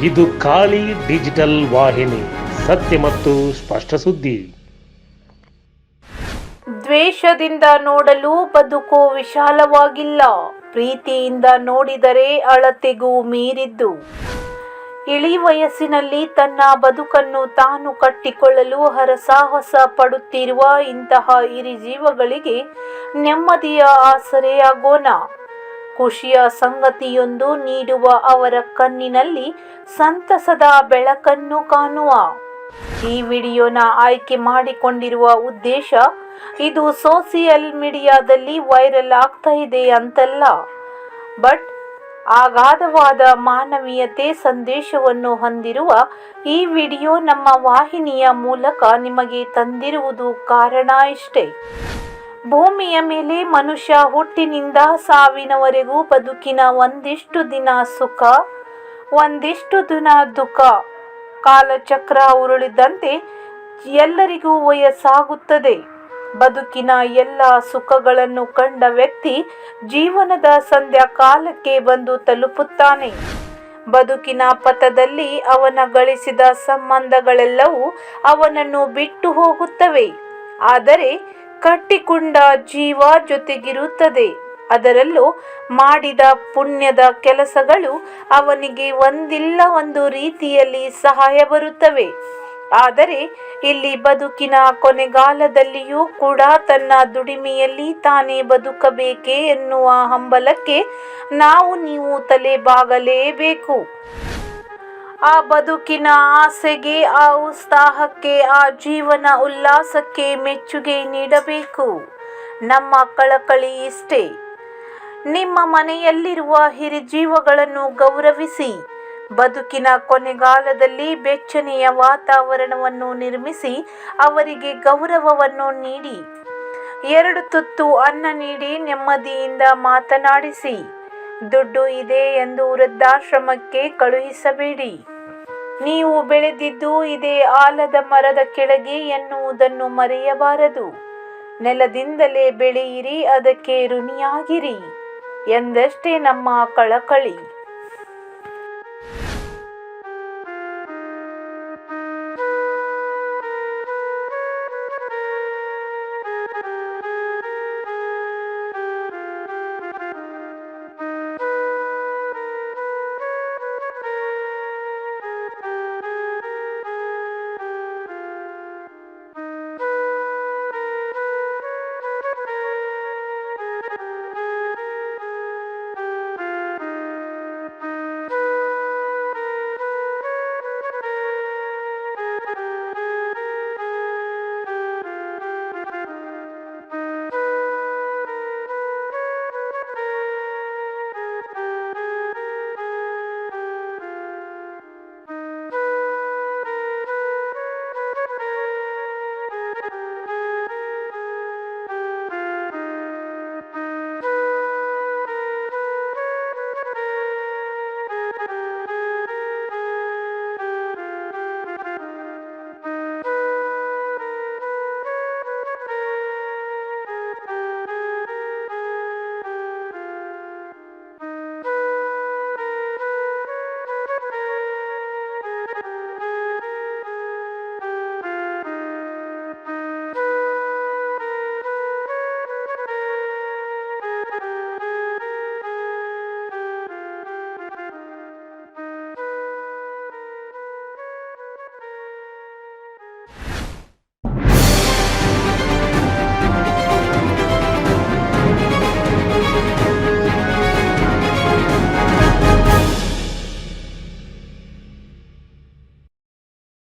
ಇದು ಖಾಲಿ ಡಿಜಿಟಲ್ ವಾಹಿನಿ, ಸತ್ಯ ಮತ್ತು ಸ್ಪಷ್ಟ ಸುದ್ದಿ. ದ್ವೇಷದಿಂದ ನೋಡಲು ಬದುಕು ವಿಶಾಲವಾಗಿಲ್ಲ, ಪ್ರೀತಿಯಿಂದ ನೋಡಿದರೆ ಅಳತೆಗೂ ಮೀರಿದ್ದು. ಇಳಿ ವಯಸ್ಸಿನಲ್ಲಿ ತನ್ನ ಬದುಕನ್ನು ತಾನು ಕಟ್ಟಿಕೊಳ್ಳಲು ಹರಸಾಹಸ ಪಡುತ್ತಿರುವ ಇಂತಹ ಹಿರಿಜೀವಗಳಿಗೆ ನೆಮ್ಮದಿಯ ಆಸರೆಯಾಗೋಣ. ಖುಷಿಯ ಸಂಗತಿಯೊಂದು ನೀಡುವ ಅವರ ಕಣ್ಣಿನಲ್ಲಿ ಸಂತಸದ ಬೆಳಕನ್ನು ಕಾಣುವ. ಈ ವಿಡಿಯೋನ ಆಯ್ಕೆ ಮಾಡಿಕೊಂಡಿರುವ ಉದ್ದೇಶ, ಇದು ಸೋಷಿಯಲ್ ಮೀಡಿಯಾದಲ್ಲಿ ವೈರಲ್ ಆಗ್ತಾ ಇದೆ ಅಂತಲ್ಲ, ಬಟ್ ಅಗಾಧವಾದ ಮಾನವೀಯತೆ ಸಂದೇಶವನ್ನು ಹೊಂದಿರುವ ಈ ವಿಡಿಯೋ ನಮ್ಮ ವಾಹಿನಿಯ ಮೂಲಕ ನಿಮಗೆ ತಂದಿರುವುದು ಕಾರಣ ಇಷ್ಟೇ. ಭೂಮಿಯ ಮೇಲೆ ಮನುಷ್ಯ ಹುಟ್ಟಿನಿಂದ ಸಾವಿನವರೆಗೂ ಬದುಕಿನ ಒಂದಿಷ್ಟು ದಿನ ಸುಖ, ಒಂದಿಷ್ಟು ದಿನ ದುಃಖ. ಕಾಲಚಕ್ರ ಉರುಳಿದಂತೆ ಎಲ್ಲರಿಗೂ ವಯಸ್ಸಾಗುತ್ತದೆ. ಬದುಕಿನ ಎಲ್ಲ ಸುಖಗಳನ್ನು ಕಂಡ ವ್ಯಕ್ತಿ ಜೀವನದ ಸಂಧ್ಯಾಕಾಲಕ್ಕೆ ಬಂದು ತಲುಪುತ್ತಾನೆ. ಬದುಕಿನ ಪಥದಲ್ಲಿ ಅವನ ಗಳಿಸಿದ ಸಂಬಂಧಗಳೆಲ್ಲವೂ ಅವನನ್ನು ಬಿಟ್ಟು ಹೋಗುತ್ತವೆ. ಆದರೆ ಕಟ್ಟಿಕೊಂಡ ಜೀವ ಜೊತೆಗಿರುತ್ತದೆ. ಅದರಲ್ಲೂ ಮಾಡಿದ ಪುಣ್ಯದ ಕೆಲಸಗಳು ಅವನಿಗೆ ಒಂದಿಲ್ಲ ಒಂದು ರೀತಿಯಲ್ಲಿ ಸಹಾಯ ಬರುತ್ತವೆ. ಆದರೆ ಇಲ್ಲಿ ಬದುಕಿನ ಕೊನೆಗಾಲದಲ್ಲಿಯೂ ಕೂಡ ತನ್ನ ದುಡಿಮೆಯಲ್ಲಿ ತಾನೇ ಬದುಕಬೇಕೇ ಎನ್ನುವ ಹಂಬಲಕ್ಕೆ ನಾವು ನೀವು ತಲೆಬಾಗಲೇಬೇಕು. ಆ ಬದುಕಿನ ಆಸೆಗೆ, ಆ ಉತ್ಸಾಹಕ್ಕೆ, ಆ ಜೀವನ ಉಲ್ಲಾಸಕ್ಕೆ ಮೆಚ್ಚುಗೆ ನೀಡಬೇಕು. ನಮ್ಮ ಕಳಕಳಿ ಇಷ್ಟೇ, ನಿಮ್ಮ ಮನೆಯಲ್ಲಿರುವ ಹಿರಿಜೀವಗಳನ್ನು ಗೌರವಿಸಿ. ಬದುಕಿನ ಕೊನೆಗಾಲದಲ್ಲಿ ಬೆಚ್ಚನೆಯ ವಾತಾವರಣವನ್ನು ನಿರ್ಮಿಸಿ ಅವರಿಗೆ ಗೌರವವನ್ನು ನೀಡಿ. 2 ತುತ್ತು ಅನ್ನ ನೀಡಿ ನೆಮ್ಮದಿಯಿಂದ ಮಾತನಾಡಿಸಿ. ದುಡ್ಡು ಇದೆ ಎಂದು ವೃದ್ಧಾಶ್ರಮಕ್ಕೆ ಕಳುಹಿಸಬೇಡಿ. ನೀವು ಬೆಳೆದಿದ್ದು ಇದೇ ಆಲದ ಮರದ ಕೆಳಗೆ ಎನ್ನುವುದನ್ನು ಮರೆಯಬಾರದು. ನೆಲದಿಂದಲೇ ಬೆಳೆಯಿರಿ, ಅದಕ್ಕೆ ಋಣಿಯಾಗಿರಿ ಎಂದಷ್ಟೇ ನಮ್ಮ ಕಳಕಳಿ.